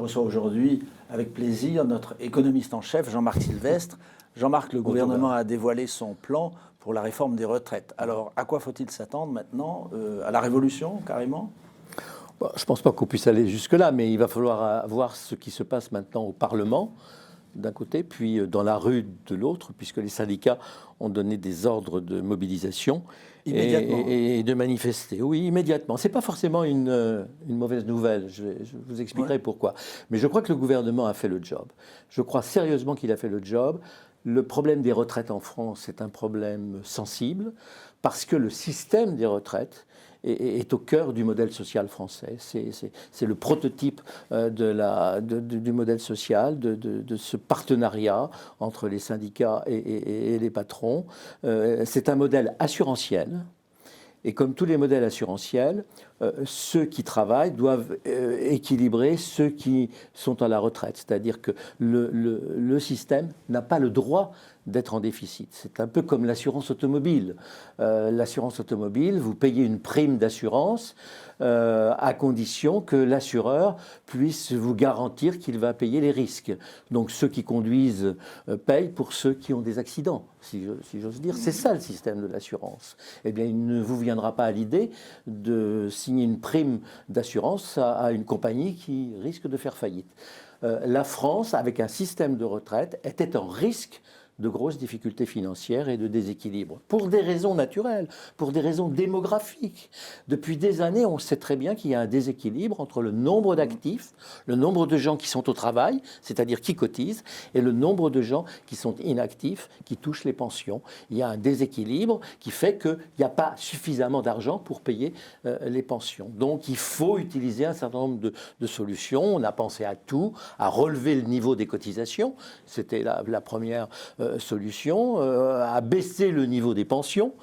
reçois aujourd'hui avec plaisir notre économiste en chef, Jean-Marc Sylvestre. Jean-Marc, le gouvernement a dévoilé son plan pour la réforme des retraites. Alors, à quoi faut-il s'attendre maintenant? À la révolution, carrément? Je ne pense pas qu'on puisse aller jusque-là, mais il va falloir voir ce qui se passe maintenant au Parlement, d'un côté, puis dans la rue de l'autre, puisque les syndicats ont donné des ordres de mobilisation et de manifester. Oui, immédiatement. Ce n'est pas forcément une mauvaise nouvelle, je vous expliquerai pourquoi. Mais je crois que le gouvernement a fait le job. Je crois sérieusement qu'il a fait le job. Le problème des retraites en France est un problème sensible, parce que le système des retraites est au cœur du modèle social français. C'est le prototype du modèle social, de ce partenariat entre les syndicats et les patrons. C'est un modèle assurantiel. Et comme tous les modèles assurantiels, ceux qui travaillent doivent équilibrer ceux qui sont à la retraite. C'est-à-dire que le système n'a pas le droit d'être en déficit. C'est un peu comme l'assurance automobile. L'assurance automobile, vous payez une prime d'assurance à condition que l'assureur puisse vous garantir qu'il va payer les risques. Donc ceux qui conduisent payent pour ceux qui ont des accidents, si j'ose dire. C'est ça le système de l'assurance. Eh bien, il ne vous viendra pas à l'idée de signer une prime d'assurance à une compagnie qui risque de faire faillite. La France, avec un système de retraite, était en risque de grosses difficultés financières et de déséquilibre, pour des raisons naturelles, pour des raisons démographiques. Depuis des années, on sait très bien qu'il y a un déséquilibre entre le nombre d'actifs, le nombre de gens qui sont au travail, c'est-à-dire qui cotisent, et le nombre de gens qui sont inactifs, qui touchent les pensions. Il y a un déséquilibre qui fait qu'il n'y a pas suffisamment d'argent pour payer les pensions. Donc il faut utiliser un certain nombre de solutions. On a pensé à tout, à relever le niveau des cotisations. C'était la première solution, à baisser le niveau des pensions.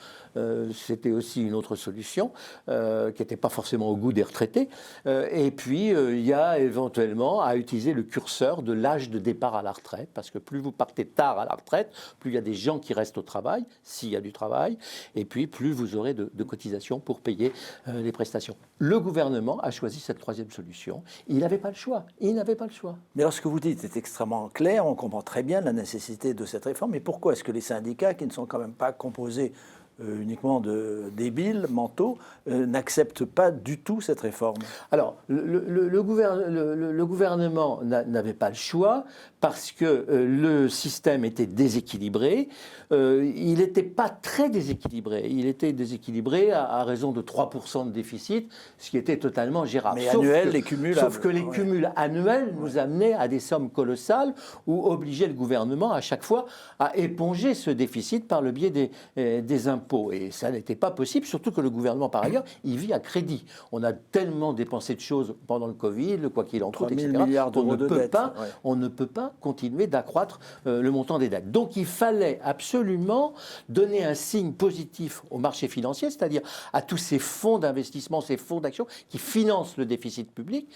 C'était aussi une autre solution qui n'était pas forcément au goût des retraités. Et puis, il y a éventuellement à utiliser le curseur de l'âge de départ à la retraite, parce que plus vous partez tard à la retraite, plus il y a des gens qui restent au travail, s'il y a du travail, et puis plus vous aurez de cotisations pour payer les prestations. Le gouvernement a choisi cette troisième solution. Il n'avait pas le choix. Il n'avait pas le chour. Mais alors, ce que vous dites est extrêmement clair. On comprend très bien la nécessité de cette réforme. Mais pourquoi est-ce que les syndicats, qui ne sont quand même pas composés uniquement de débiles mentaux, n'acceptent pas du tout cette réforme? Alors, le gouvernement n'avait pas le choix parce que le système était déséquilibré. Il n'était pas très déséquilibré. Il était déséquilibré à raison de 3% de déficit, ce qui était totalement gérable. Mais annuel, les cumuls... Sauf que les cumuls annuels nous amenaient à des sommes colossales ou obligeaient le gouvernement à chaque fois à éponger ce déficit par le biais des impôts. Et ça n'était pas possible, surtout que le gouvernement, par ailleurs, il vit à crédit. On a tellement dépensé de choses pendant le Covid, le quoi qu'il en coûte, etc., on ne peut pas continuer d'accroître le montant des dettes. Donc il fallait absolument donner un signe positif au marché financier, c'est-à-dire à tous ces fonds d'investissement, ces fonds d'action qui financent le déficit public,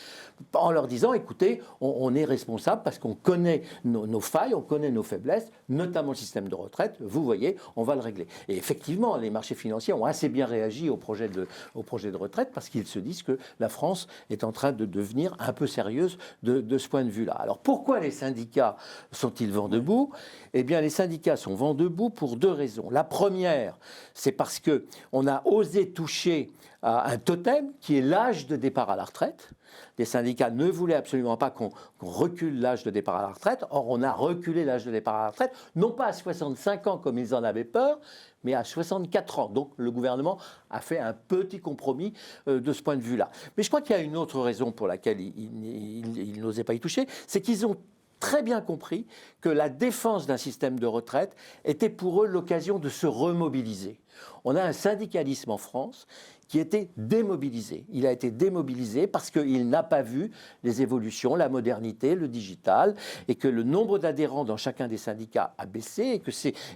en leur disant, écoutez, on est responsable parce qu'on connaît nos failles, on connaît nos faiblesses, notamment le système de retraite, vous voyez, on va le régler. Et effectivement, les marchés financiers ont assez bien réagi au projet de retraite parce qu'ils se disent que la France est en train de devenir un peu sérieuse de ce point de vue-là. Alors pourquoi les syndicats sont-ils vent debout? Eh bien, les syndicats sont vent debout pour deux raisons. La première, c'est parce qu'on a osé toucher à un totem qui est l'âge de départ à la retraite. Les syndicats ne voulaient absolument pas qu'on recule l'âge de départ à la retraite. Or, on a reculé l'âge de départ à la retraite, non pas à 65 ans comme ils en avaient peur, mais à 64 ans. Donc le gouvernement a fait un petit compromis de ce point de vue-là. Mais je crois qu'il y a une autre raison pour laquelle ils n'osaient pas y toucher, c'est qu'ils ont très bien compris que la défense d'un système de retraite était pour eux l'occasion de se remobiliser. On a un syndicalisme en France qui était démobilisé. Il a été démobilisé parce qu'il n'a pas vu les évolutions, la modernité, le digital, et que le nombre d'adhérents dans chacun des syndicats a baissé,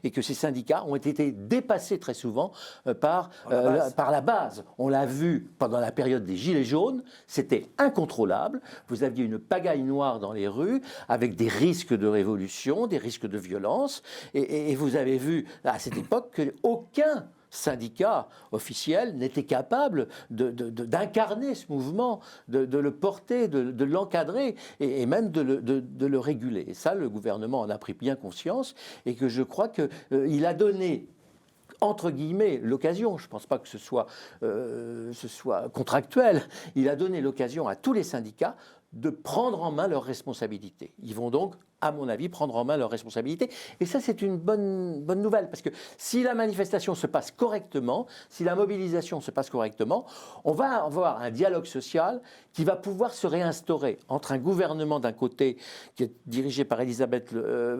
et que ces syndicats ont été dépassés très souvent par la base. On l'a vu pendant la période des Gilets jaunes, c'était incontrôlable. Vous aviez une pagaille noire dans les rues, avec des risques de révolution, des risques de violence, et vous avez vu à cette époque qu'aucun syndicat officiel n'était capable d'incarner ce mouvement, de le porter, de l'encadrer et même de le réguler. Et ça, le gouvernement en a pris bien conscience et que je crois qu'il a donné entre guillemets, l'occasion, je ne pense pas que ce soit contractuel, il a donné l'occasion à tous les syndicats de prendre en main leurs responsabilités. Ils vont donc, à mon avis, prendre en main leurs responsabilités. Et ça, c'est une bonne nouvelle, parce que si la manifestation se passe correctement, si la mobilisation se passe correctement, on va avoir un dialogue social qui va pouvoir se réinstaurer entre un gouvernement d'un côté, qui est dirigé par Elisabeth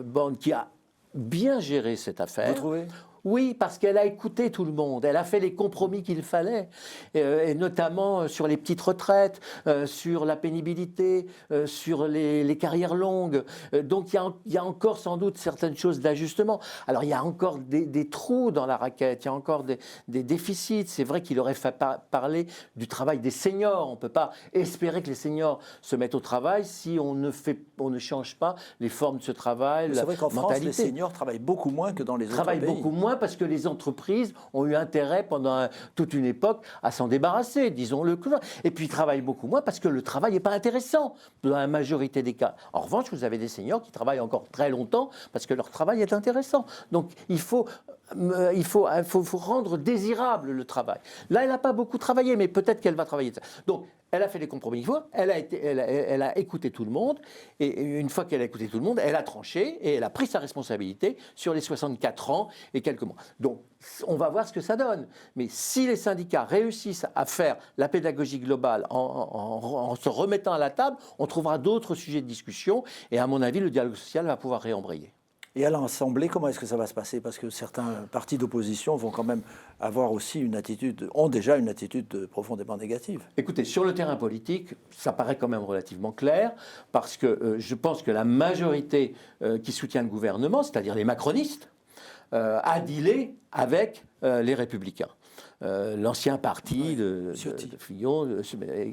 Borne, qui a bien géré cette affaire. Vous trouvez ? Oui, parce qu'elle a écouté tout le monde, elle a fait les compromis qu'il fallait, et notamment sur les petites retraites, sur la pénibilité, sur les carrières longues. Donc il y a encore sans doute certaines choses d'ajustement. Alors il y a encore des trous dans la raquette, il y a encore des déficits. C'est vrai qu'il aurait fallu parler du travail des seniors. On ne peut pas espérer que les seniors se mettent au travail si on ne change pas les formes de ce travail. C'est vrai qu'en France, les seniors travaillent beaucoup moins que dans les autres pays. Beaucoup moins parce que les entreprises ont eu intérêt pendant toute une époque à s'en débarrasser, disons-le. Et puis ils travaillent beaucoup moins parce que le travail n'est pas intéressant dans la majorité des cas. En revanche, vous avez des seniors qui travaillent encore très longtemps parce que leur travail est intéressant. Donc il faut rendre désirable le travail. Là, elle n'a pas beaucoup travaillé, mais peut-être qu'elle va travailler. Donc, elle a fait les compromis. Elle a écouté tout le monde, et une fois qu'elle a écouté tout le monde, elle a tranché et elle a pris sa responsabilité sur les 64 ans et quelques mois. Donc, on va voir ce que ça donne. Mais si les syndicats réussissent à faire la pédagogie globale en se remettant à la table, on trouvera d'autres sujets de discussion, et à mon avis, le dialogue social va pouvoir réembrayer. Et à l'Assemblée, comment est-ce que ça va se passer? Parce que certains partis d'opposition vont quand même avoir aussi ont déjà une attitude profondément négative. Écoutez, sur le terrain politique, ça paraît quand même relativement clair, parce que je pense que la majorité qui soutient le gouvernement, c'est-à-dire les macronistes, a dealé avec les Républicains. L'ancien parti de Fillon,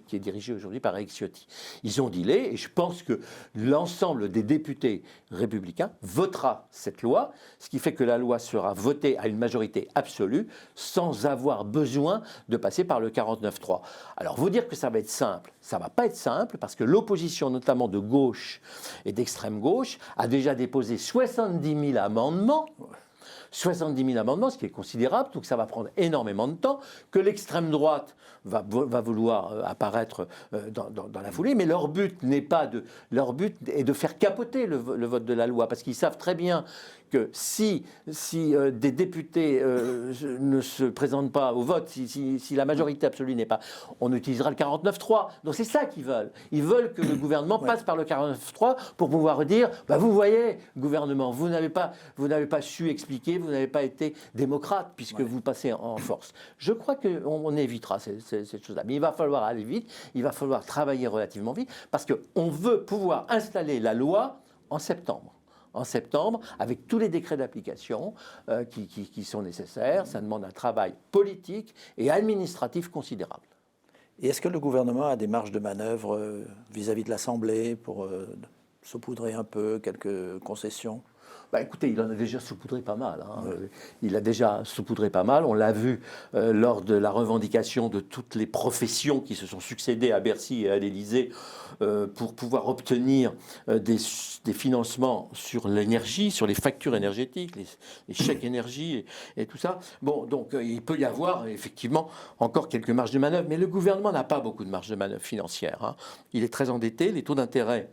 qui est dirigé aujourd'hui par Éric Ciotti. Ils ont dealé, et je pense que l'ensemble des députés républicains votera cette loi, ce qui fait que la loi sera votée à une majorité absolue, sans avoir besoin de passer par le 49-3. Alors, vous dire que ça va être simple, ça ne va pas être simple, parce que l'opposition, notamment de gauche et d'extrême gauche, a déjà déposé 70 000 amendements. 70 000 amendements, ce qui est considérable, donc ça va prendre énormément de temps, que l'extrême droite va vouloir apparaître dans la foulée, mais leur but est de faire capoter le vote de la loi, parce qu'ils savent très bien que si des députés ne se présentent pas au vote, si la majorité absolue n'est pas, on utilisera le 49-3. Donc c'est ça qu'ils veulent. Ils veulent que le gouvernement passe par le 49-3 pour pouvoir dire, vous voyez, gouvernement, vous n'avez pas su expliquer, vous n'avez pas été démocrate puisque vous passez en force. Je crois qu'on évitera cette chose-là. Mais il va falloir aller vite, il va falloir travailler relativement vite, parce qu'on veut pouvoir installer la loi en septembre. Avec tous les décrets d'application qui sont nécessaires. Ça demande un travail politique et administratif considérable. Et est-ce que le gouvernement a des marges de manœuvre vis-à-vis de l'Assemblée pour saupoudrer un peu quelques concessions ? Écoutez, il en a déjà saupoudré pas mal. Il a déjà saupoudré pas mal. On l'a vu lors de la revendication de toutes les professions qui se sont succédées à Bercy et à l'Élysée pour pouvoir obtenir des financements sur l'énergie, sur les factures énergétiques, les chèques énergie et tout ça. Bon, donc il peut y avoir effectivement encore quelques marges de manœuvre, mais le gouvernement n'a pas beaucoup de marge de manœuvre financière. Il est très endetté, les taux d'intérêt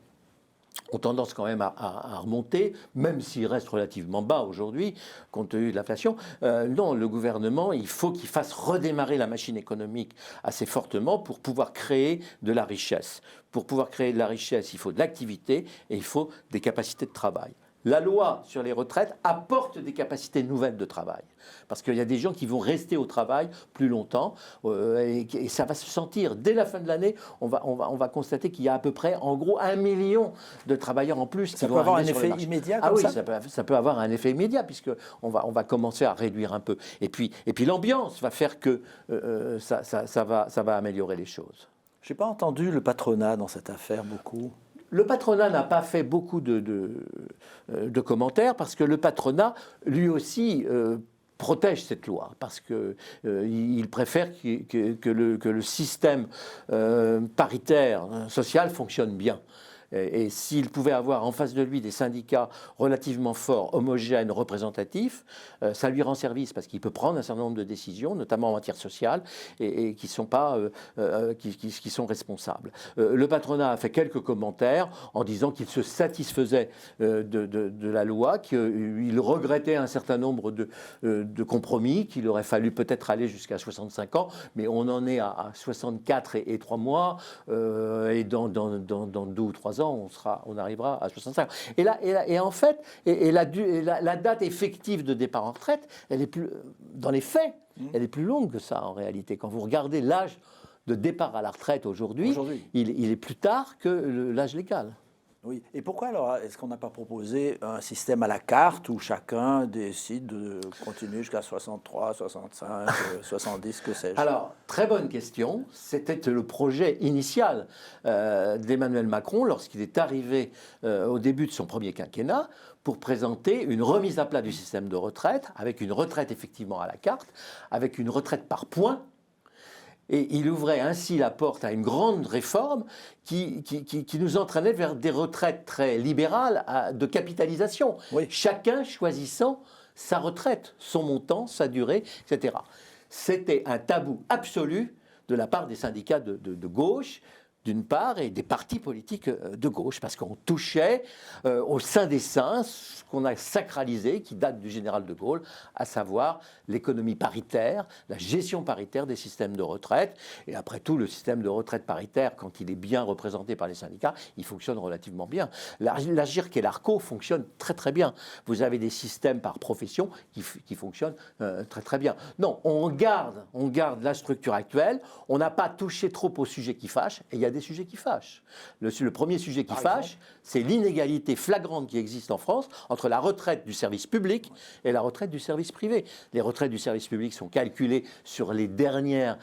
ont tendance quand même à remonter, même s'ils restent relativement bas aujourd'hui, compte tenu de l'inflation. Non, le gouvernement, il faut qu'il fasse redémarrer la machine économique assez fortement pour pouvoir créer de la richesse. Pour pouvoir créer de la richesse, il faut de l'activité et il faut des capacités de travail. La loi sur les retraites apporte des capacités nouvelles de travail. Parce qu'il y a des gens qui vont rester au travail plus longtemps et ça va se sentir. Dès la fin de l'année, on va constater qu'il y a à peu près, en gros, 1 million de travailleurs en plus. Ça peut avoir un effet immédiat comme ça ? Ça peut avoir un effet immédiat puisqu'on va commencer à réduire un peu. Et puis l'ambiance va faire que ça va améliorer les choses. Je n'ai pas entendu le patronat dans cette affaire beaucoup. Le patronat n'a pas fait beaucoup de commentaires parce que le patronat, lui aussi, protègent cette loi parce qu'ils préfèrent que le système paritaire social fonctionne bien. Et s'il pouvait avoir en face de lui des syndicats relativement forts, homogènes, représentatifs, ça lui rend service parce qu'il peut prendre un certain nombre de décisions, notamment en matière sociale, et qui sont responsables. Le patronat a fait quelques commentaires en disant qu'il se satisfaisait de la loi, qu'il regrettait un certain nombre de compromis, qu'il aurait fallu peut-être aller jusqu'à 65 ans, mais on en est à 64 et 3 mois, et dans 2 ou 3 ans, on arrivera à 65 ans. Et en fait, la date effective de départ en retraite, elle est plus, dans les faits, elle est plus longue que ça en réalité. Quand vous regardez l'âge de départ à la retraite aujourd'hui, il est plus tard que l'âge légal. Oui. Et pourquoi alors est-ce qu'on n'a pas proposé un système à la carte où chacun décide de continuer jusqu'à 63, 65, 70, que sais-je? Alors, très bonne question. C'était le projet initial d'Emmanuel Macron lorsqu'il est arrivé au début de son premier quinquennat pour présenter une remise à plat du système de retraite, avec une retraite effectivement à la carte, avec une retraite par points. Et il ouvrait ainsi la porte à une grande réforme qui nous entraînait vers des retraites très libérales de capitalisation. Oui. Chacun choisissant sa retraite, son montant, sa durée, etc. C'était un tabou absolu de la part des syndicats de gauche, d'une part, et des partis politiques de gauche, parce qu'on touchait au sein des saints ce qu'on a sacralisé, qui date du général de Gaulle, à savoir l'économie paritaire, la gestion paritaire des systèmes de retraite. Et après tout, le système de retraite paritaire, quand il est bien représenté par les syndicats, il fonctionne relativement bien. La GIRC et l'ARCO fonctionnent très très bien. Vous avez des systèmes par profession qui fonctionnent très très bien. Non, on garde la structure actuelle, on n'a pas touché trop aux sujets qui fâchent, et il y a des sujets qui fâchent. Le premier sujet qui fâche, c'est l'inégalité flagrante qui existe en France entre la retraite du service public et la retraite du service privé. Les retraites du service public sont calculées sur les derniers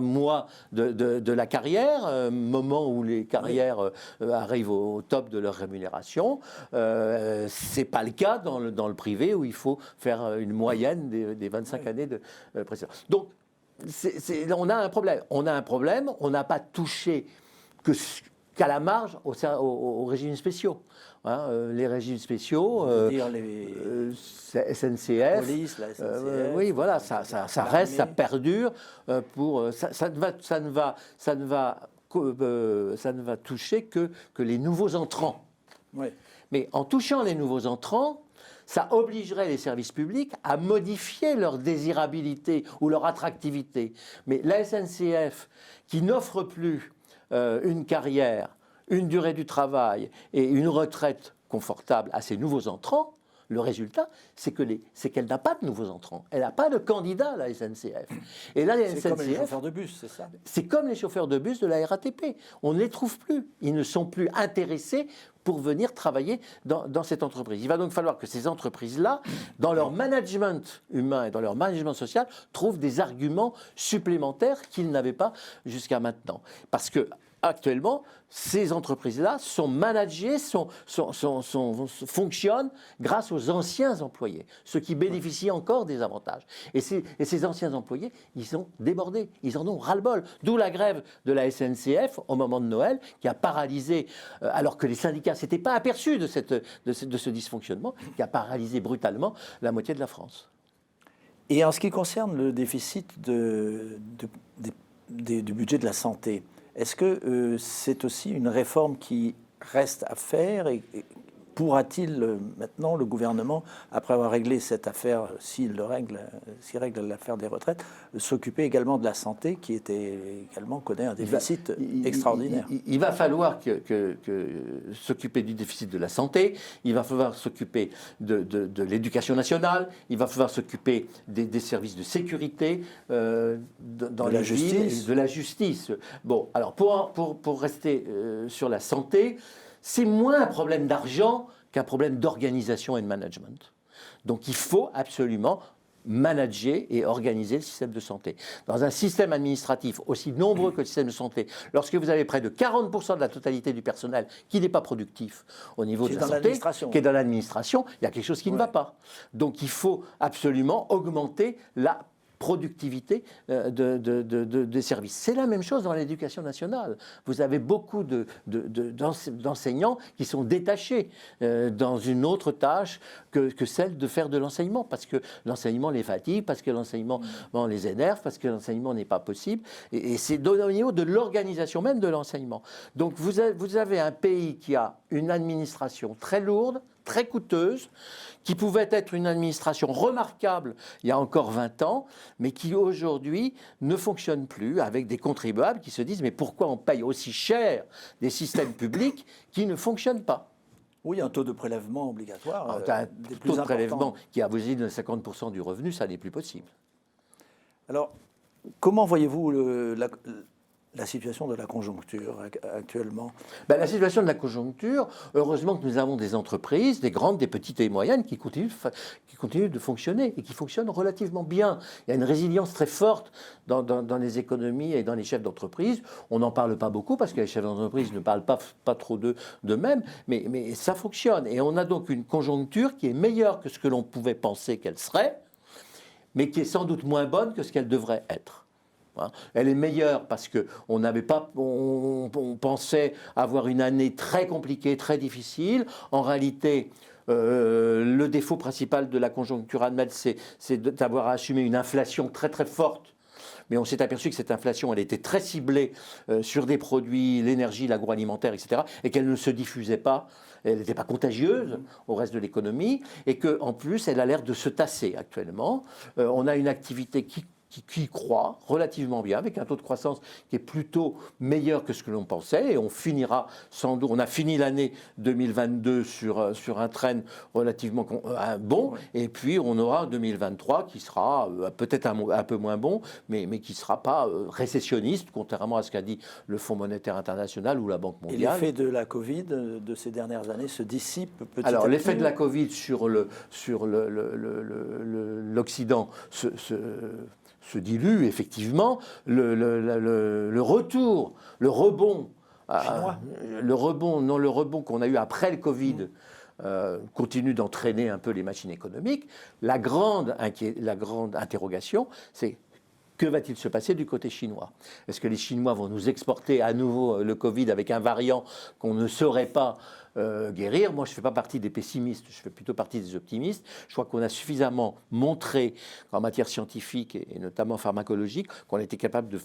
mois de la carrière, moment où les carrières arrivent au top de leur rémunération. C'est pas le cas dans le privé où il faut faire une moyenne des 25 années de précédence. Donc, on a un problème. On n'a pas touché qu'à la marge aux régimes spéciaux. Hein, les régimes spéciaux, SNCF, police, la SNCF, oui, voilà, ça reste, ça perdure. Ça ne va toucher que les nouveaux entrants. Oui. Mais en touchant les nouveaux entrants, ça obligerait les services publics à modifier leur désirabilité ou leur attractivité. Mais la SNCF, qui n'offre plus une carrière, une durée du travail et une retraite confortable à ses nouveaux entrants, le résultat, c'est qu'elle n'a pas de nouveaux entrants. Elle n'a pas de candidat, la SNCF. Et là, c'est comme les chauffeurs de bus, c'est ça? C'est comme les chauffeurs de bus de la RATP. On ne les trouve plus. Ils ne sont plus intéressés pour venir travailler dans cette entreprise. Il va donc falloir que ces entreprises-là, dans leur management humain et dans leur management social, trouvent des arguments supplémentaires qu'ils n'avaient pas jusqu'à maintenant. Parce que actuellement, ces entreprises-là sont managées, fonctionnent grâce aux anciens employés, ceux qui bénéficient encore des avantages. Et ces anciens employés, ils sont débordés, ils en ont ras-le-bol. D'où la grève de la SNCF au moment de Noël, qui a paralysé, alors que les syndicats ne s'étaient pas aperçus de ce dysfonctionnement, qui a paralysé brutalement la moitié de la France. Et en ce qui concerne le déficit du budget de la santé, est-ce que c'est aussi une réforme qui reste à faire et pourra-t-il maintenant, le gouvernement, après avoir réglé cette affaire, s'il règle l'affaire des retraites, s'occuper également de la santé qui connaît un déficit extraordinaire? Il va falloir s'occuper du déficit de la santé, il va falloir s'occuper de l'éducation nationale, il va falloir s'occuper des services de sécurité dans les villes, de la justice. Bon, alors pour rester sur la santé, c'est moins un problème d'argent qu'un problème d'organisation et de management. Donc il faut absolument manager et organiser le système de santé. Dans un système administratif aussi nombreux que le système de santé, lorsque vous avez près de 40% de la totalité du personnel qui n'est pas productif au niveau de la santé, qui est dans l'administration, il y a quelque chose qui ne va pas. Donc il faut absolument augmenter la productivité des services. C'est la même chose dans l'éducation nationale. Vous avez beaucoup d'enseignants qui sont détachés dans une autre tâche que celle de faire de l'enseignement, parce que l'enseignement les fatigue, parce que l'enseignement les énerve, parce que l'enseignement n'est pas possible. Et c'est au niveau de l'organisation même de l'enseignement. Donc vous avez un pays qui a une administration très lourde, très coûteuse, qui pouvait être une administration remarquable il y a encore 20 ans, mais qui aujourd'hui ne fonctionne plus, avec des contribuables qui se disent « mais pourquoi on paye aussi cher des systèmes publics qui ne fonctionnent pas ?» Oui, un taux de prélèvement obligatoire. Un taux de prélèvement qui avoisine 50% du revenu, ça n'est plus possible. Alors, comment voyez-vous la situation de la conjoncture actuellement? La situation de la conjoncture, heureusement que nous avons des entreprises, des grandes, des petites et moyennes, qui continuent de fonctionner et qui fonctionnent relativement bien. Il y a une résilience très forte dans les économies et dans les chefs d'entreprise. On n'en parle pas beaucoup parce que les chefs d'entreprise ne parlent pas trop d'eux-mêmes, mais ça fonctionne. Et on a donc une conjoncture qui est meilleure que ce que l'on pouvait penser qu'elle serait, mais qui est sans doute moins bonne que ce qu'elle devrait être. Elle est meilleure parce qu'on pensait avoir une année très compliquée, très difficile. En réalité, le défaut principal de la conjoncture annuelle, c'est d'avoir assumé une inflation très très forte. Mais on s'est aperçu que cette inflation, elle était très ciblée sur des produits, l'énergie, l'agroalimentaire, etc., et qu'elle ne se diffusait pas. Elle n'était pas contagieuse au reste de l'économie, et qu'en plus, elle a l'air de se tasser actuellement. On a une activité qui croît relativement bien, avec un taux de croissance qui est plutôt meilleur que ce que l'on pensait, et on finira sans doute, on a fini l'année 2022 sur un trend relativement bon, et puis on aura 2023 qui sera peut-être un peu moins bon, mais qui ne sera pas récessionniste, contrairement à ce qu'a dit le Fonds monétaire international ou la Banque mondiale. Et l'effet de la Covid de ces dernières années se dissipe petit à petit? Alors l'effet de la Covid sur l'Occident se dilue, effectivement. Le retour, le rebond qu'on a eu après le Covid continue d'entraîner un peu les machines économiques. La grande interrogation, c'est: que va-t-il se passer du côté chinois? Est-ce que les Chinois vont nous exporter à nouveau le Covid avec un variant qu'on ne saurait pas guérir? Moi, je ne fais pas partie des pessimistes, je fais plutôt partie des optimistes. Je crois qu'on a suffisamment montré en matière scientifique et notamment pharmacologique qu'on était capable de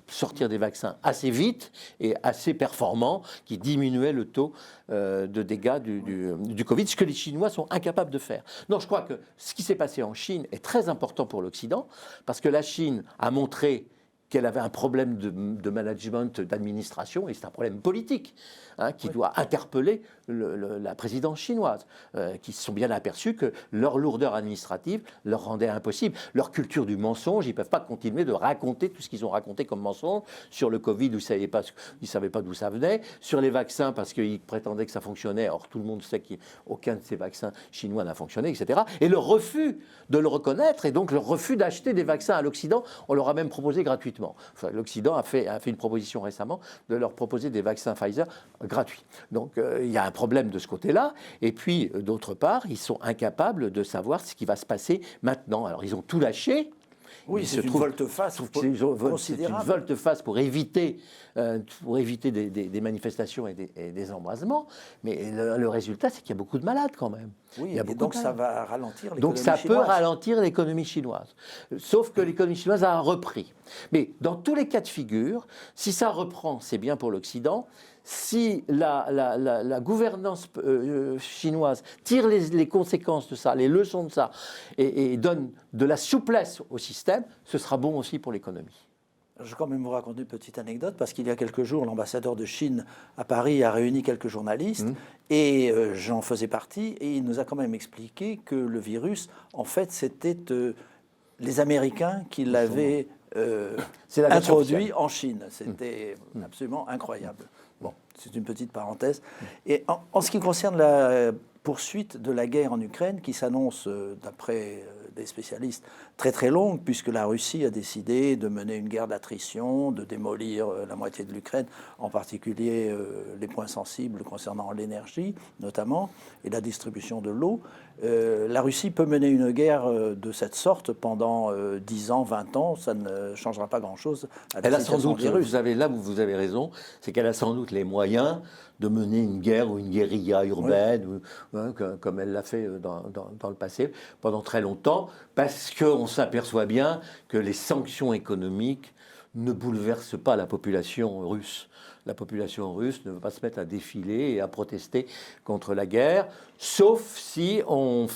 sortir des vaccins assez vite et assez performants qui diminuaient le taux de dégâts du Covid, ce que les Chinois sont incapables de faire. Non, je crois que ce qui s'est passé en Chine est très important pour l'Occident, parce que la Chine a montré qu'elle avait un problème de management, d'administration, et c'est un problème politique qui doit interpeller la présidence chinoise, qui se sont bien aperçus que leur lourdeur administrative leur rendait impossible. Leur culture du mensonge, ils ne peuvent pas continuer de raconter tout ce qu'ils ont raconté comme mensonge. Sur le Covid, ils ne savaient pas d'où ça venait. Sur les vaccins, parce qu'ils prétendaient que ça fonctionnait. Or, tout le monde sait qu'aucun de ces vaccins chinois n'a fonctionné, etc. Et le refus de le reconnaître, et donc le refus d'acheter des vaccins à l'Occident, on leur a même proposé gratuitement. Enfin, l'Occident a fait une proposition récemment de leur proposer des vaccins Pfizer gratuits. Donc, il y a un problème de ce côté-là. Et puis, d'autre part, ils sont incapables de savoir ce qui va se passer maintenant. Alors, ils ont tout lâché. Oui, c'est une volte-face considérable. C'est une volte-face pour éviter des manifestations et des embrasements. Mais le résultat, c'est qu'il y a beaucoup de malades quand même. Oui, et donc ça va ralentir l'économie chinoise. Donc ça peut ralentir l'économie chinoise. Sauf que l'économie chinoise a repris. Mais dans tous les cas de figure, si ça reprend, c'est bien pour l'Occident. Si la gouvernance chinoise tire les conséquences de ça, les leçons de ça, et donne de la souplesse au système, ce sera bon aussi pour l'économie. Je vais quand même vous raconter une petite anecdote, parce qu'il y a quelques jours, l'ambassadeur de Chine à Paris a réuni quelques journalistes, et j'en faisais partie, et il nous a quand même expliqué que le virus, en fait, c'était les Américains qui l'avaient introduit en Chine. C'était absolument incroyable. Bon, c'est une petite parenthèse. Et en ce qui concerne la poursuite de la guerre en Ukraine, qui s'annonce, d'après les spécialistes, très très longue, puisque la Russie a décidé de mener une guerre d'attrition, de démolir la moitié de l'Ukraine, en particulier les points sensibles concernant l'énergie notamment, et la distribution de l'eau. La Russie peut mener une guerre de cette sorte pendant 10 ans, 20 ans, ça ne changera pas grand-chose à la situation des Russes. Vous avez raison, c'est qu'elle a sans doute les moyens de mener une guerre ou une guérilla urbaine, oui. Comme elle l'a fait dans le passé, pendant très longtemps, parce qu'on s'aperçoit bien que les sanctions économiques ne bouleversent pas la population russe. La population russe ne veut pas se mettre à défiler et à protester contre la guerre, sauf si on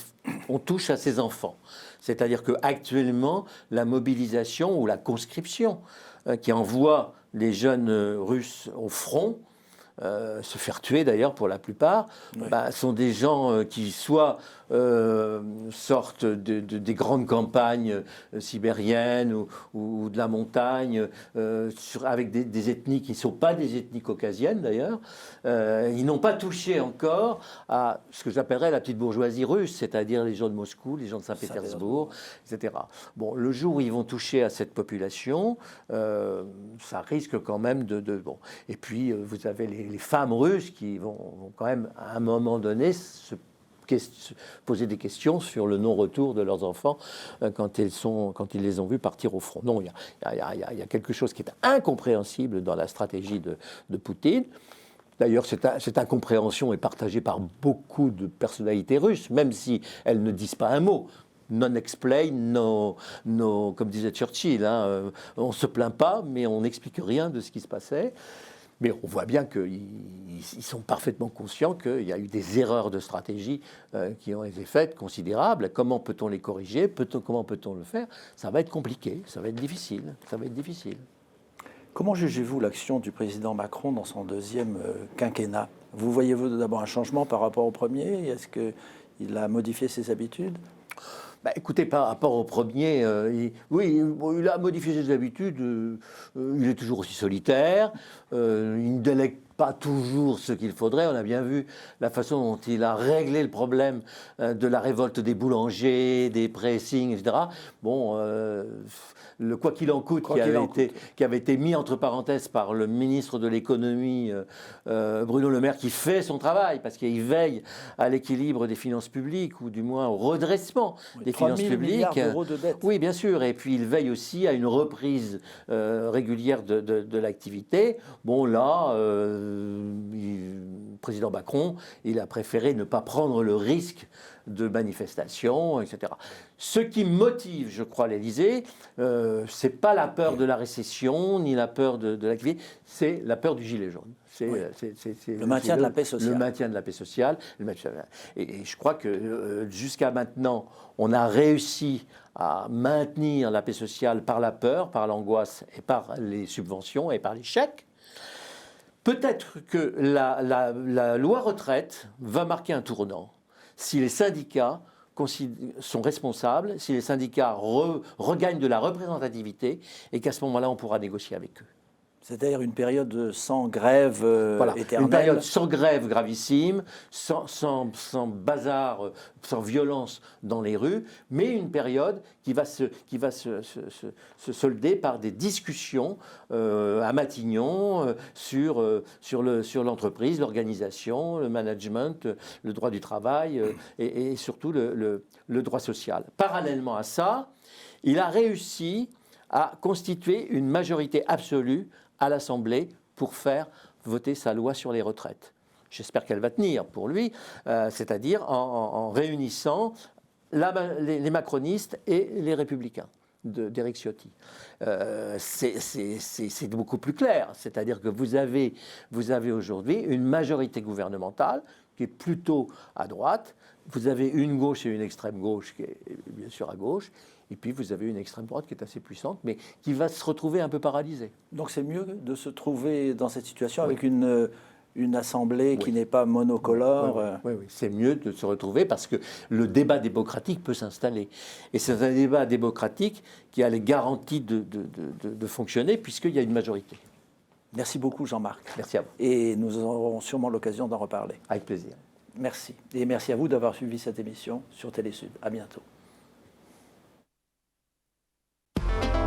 touche à ses enfants. C'est-à-dire qu'actuellement, la mobilisation ou la conscription qui envoie les jeunes Russes au front, se faire tuer d'ailleurs pour la plupart, oui. Sont des gens qui soit sortent des grandes campagnes sibériennes ou de la montagne, avec des ethnies qui ne sont pas des ethnies caucasiennes d'ailleurs. Ils n'ont pas touché encore à ce que j'appellerais la petite bourgeoisie russe, c'est-à-dire les gens de Moscou, les gens de Saint-Pétersbourg, etc. Bon, le jour où ils vont toucher à cette population, ça risque quand même bon. Et puis, vous avez les femmes russes qui vont quand même, à un moment donné, se poser des questions sur le non-retour de leurs enfants quand ils les ont vus partir au front. Non, il y a quelque chose qui est incompréhensible dans la stratégie de Poutine. D'ailleurs, cette incompréhension est partagée par beaucoup de personnalités russes, même si elles ne disent pas un mot. Non-explain, comme disait Churchill, hein, on ne se plaint pas, mais on n'explique rien de ce qui se passait. Mais on voit bien qu'ils sont parfaitement conscients qu'il y a eu des erreurs de stratégie qui ont été faites considérables. Comment peut-on les corriger? Comment peut-on le faire? Ça va être compliqué, ça va être difficile. Comment jugez-vous l'action du président Macron dans son deuxième quinquennat? Vous voyez-vous d'abord un changement par rapport au premier? Est-ce qu'il a modifié ses habitudes? Écoutez, par rapport au premier, il a modifié ses habitudes, il est toujours aussi solitaire, il ne délègue pas toujours ce qu'il faudrait. On a bien vu la façon dont il a réglé le problème de la révolte des boulangers, des pressings, etc. Bon, le quoi qu'il en coûte, qui avait été mis entre parenthèses par le ministre de l'économie, Bruno Le Maire, qui fait son travail, parce qu'il veille à l'équilibre des finances publiques, ou du moins au redressement des finances publiques. 3 000 milliards d'euros de dette. Oui, bien sûr. Et puis il veille aussi à une reprise régulière de l'activité. Bon, là, le président Macron, il a préféré ne pas prendre le risque de manifestations, etc. Ce qui motive, je crois, l'Élysée, c'est pas la peur de la récession, ni la peur de l'activité, c'est la peur du gilet jaune. C'est le maintien de la paix sociale. Le maintien de la paix sociale. Et je crois que jusqu'à maintenant, on a réussi à maintenir la paix sociale par la peur, par l'angoisse et par les subventions et par les chèques. Peut-être que la loi retraite va marquer un tournant si les syndicats sont responsables, si les syndicats regagnent de la représentativité et qu'à ce moment-là, on pourra négocier avec eux. C'est-à-dire une période sans grève éternelle. Une période sans grève gravissime, sans bazar, sans violence dans les rues, mais une période qui va se solder par des discussions à Matignon sur l'entreprise, l'organisation, le management, le droit du travail et surtout le droit social. Parallèlement à ça, il a réussi à constituer une majorité absolue à l'Assemblée pour faire voter sa loi sur les retraites. J'espère qu'elle va tenir pour lui, c'est-à-dire en réunissant les macronistes et les républicains d'Éric Ciotti. C'est beaucoup plus clair, c'est-à-dire que vous avez aujourd'hui une majorité gouvernementale qui est plutôt à droite, vous avez une gauche et une extrême gauche qui est bien sûr à gauche, et puis vous avez une extrême droite qui est assez puissante, mais qui va se retrouver un peu paralysée. Donc c'est mieux de se trouver dans cette situation avec une assemblée qui n'est pas monocolore. Oui, c'est mieux de se retrouver parce que le débat démocratique peut s'installer. Et c'est un débat démocratique qui a les garanties de fonctionner puisqu'il y a une majorité. Merci beaucoup Jean-Marc. Merci à vous. Et nous aurons sûrement l'occasion d'en reparler. Avec plaisir. Merci. Et merci à vous d'avoir suivi cette émission sur Télésud. À bientôt.